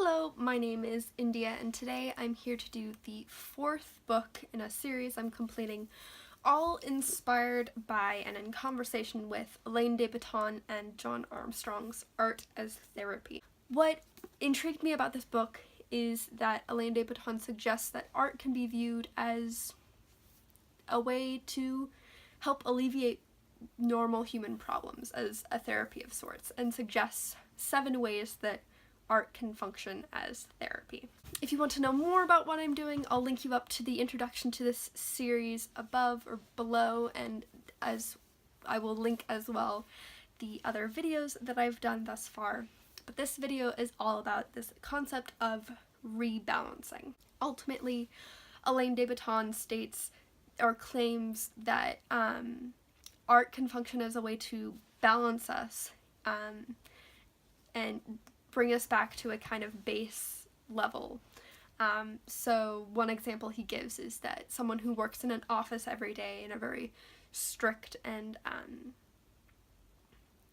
Hello, my name is India, and today I'm here to do the fourth book in a series I'm completing, all inspired by and in conversation with Alain de Botton and John Armstrong's Art as Therapy. What intrigued me about this book is that Alain de Botton suggests that art can be viewed as a way to help alleviate normal human problems, as a therapy of sorts, and suggests 7 ways that art can function as therapy. If you want to know more about what I'm doing, I'll link you up to the introduction to this series above or below, and as I will link as well the other videos that I've done thus far. But this video is all about this concept of rebalancing. Ultimately, Alain de Botton states or claims that art can function as a way to balance us and bring us back to a kind of base level. So one example he gives is that someone who works in an office every day in a very strict and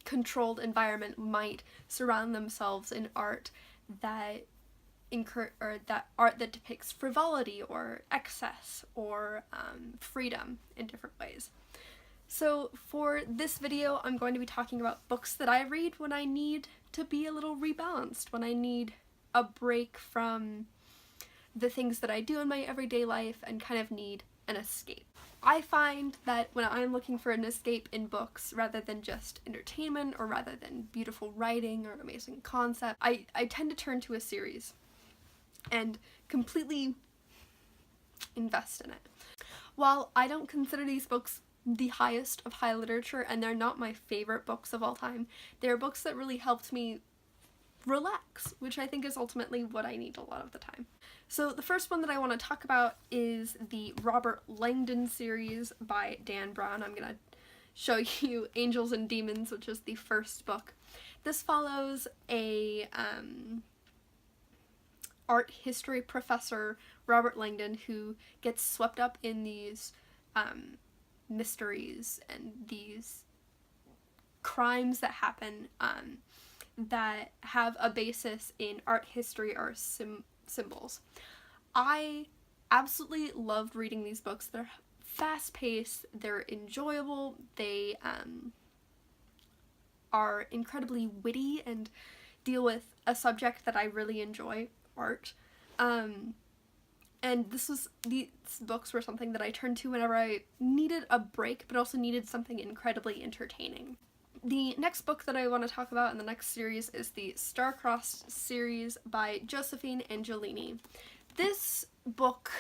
controlled environment might surround themselves in art that art that depicts frivolity or excess or freedom in different ways. So for this video, I'm going to be talking about books that I read when I need to be a little rebalanced, when I need a break from the things that I do in my everyday life and kind of need an escape. I find that when I'm looking for an escape in books, rather than just entertainment or rather than beautiful writing or amazing concept, I tend to turn to a series and completely invest in it. While I don't consider these books the highest of high literature, and they're not my favorite books of all time, they're books that really helped me relax, which I think is ultimately what I need a lot of the time. So the first one that I want to talk about is the Robert Langdon series by Dan Brown. I'm gonna show you Angels and Demons, which is the first book. This follows a art history professor, Robert Langdon, who gets swept up in these mysteries and these crimes that happen that have a basis in art history or symbols. I absolutely loved reading these books. They're fast-paced, they're enjoyable, they are incredibly witty and deal with a subject that I really enjoy, art. And these books were something that I turned to whenever I needed a break, but also needed something incredibly entertaining. The next book that I want to talk about in the next series is the Starcrossed series by Josephine Angelini. This book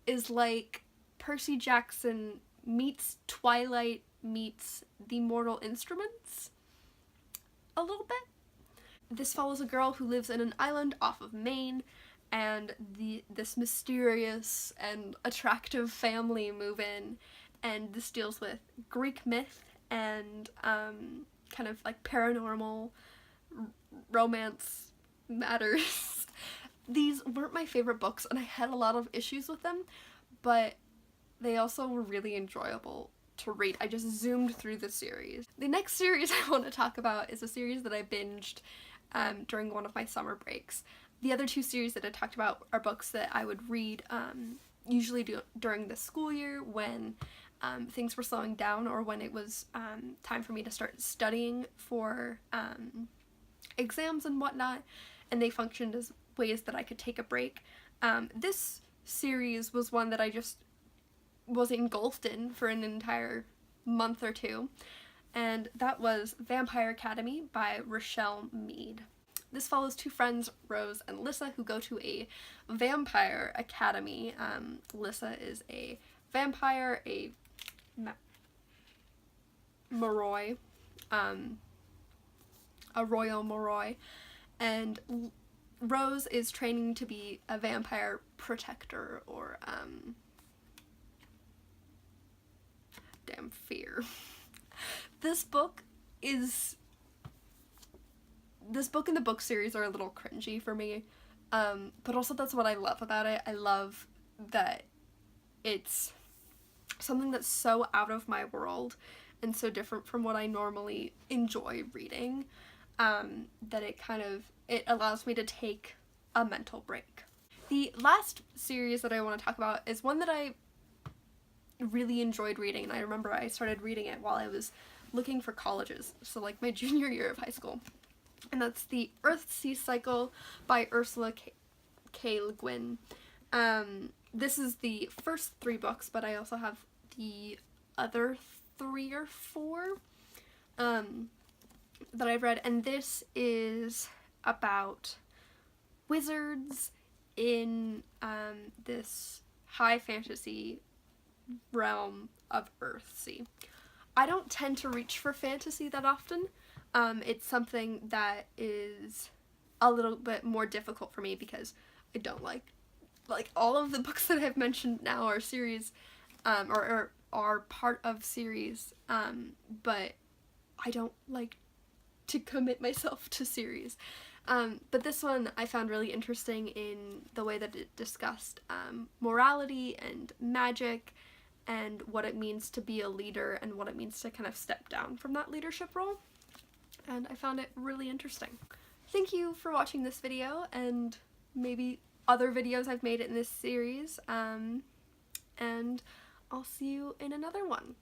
is like Percy Jackson meets Twilight meets The Mortal Instruments a little bit. This follows a girl who lives in an island off of Maine, and this mysterious and attractive family move in, and this deals with Greek myth and kind of like paranormal romance matters. These weren't my favorite books, and I had a lot of issues with them, but they also were really enjoyable to read. I just zoomed through the series. The next series I want to talk about is a series that I binged during one of my summer breaks. The other 2 series that I talked about are books that I would read usually during the school year when things were slowing down or when it was time for me to start studying for exams and whatnot, and they functioned as ways that I could take a break. This series was one that I just was engulfed in for an entire month or 2, and that was Vampire Academy by Rochelle Mead. This follows 2 friends, Rose and Lissa, who go to a vampire academy. Lissa is a vampire, a Moroi, a royal Moroi, and Rose is training to be a vampire protector, or damn fear. This book and the book series are a little cringy for me, but also that's what I love about it. I love that it's something that's so out of my world and so different from what I normally enjoy reading, that it allows me to take a mental break. The last series that I want to talk about is one that I really enjoyed reading, and I remember I started reading it while I was looking for colleges, so like my junior year of high school. And that's the Earthsea Cycle by Ursula K. Le Guin. This is the first 3 books, but I also have the other 3 or 4 that I've read, and this is about wizards in this high fantasy realm of Earthsea. I don't tend to reach for fantasy that often. It's something that is a little bit more difficult for me because I don't like all of the books that I've mentioned now are series, or are part of series, but I don't like to commit myself to series. But this one I found really interesting in the way that it discussed morality and magic and what it means to be a leader and what it means to kind of step down from that leadership role. And I found it really interesting. Thank you for watching this video and maybe other videos I've made in this series, and I'll see you in another one.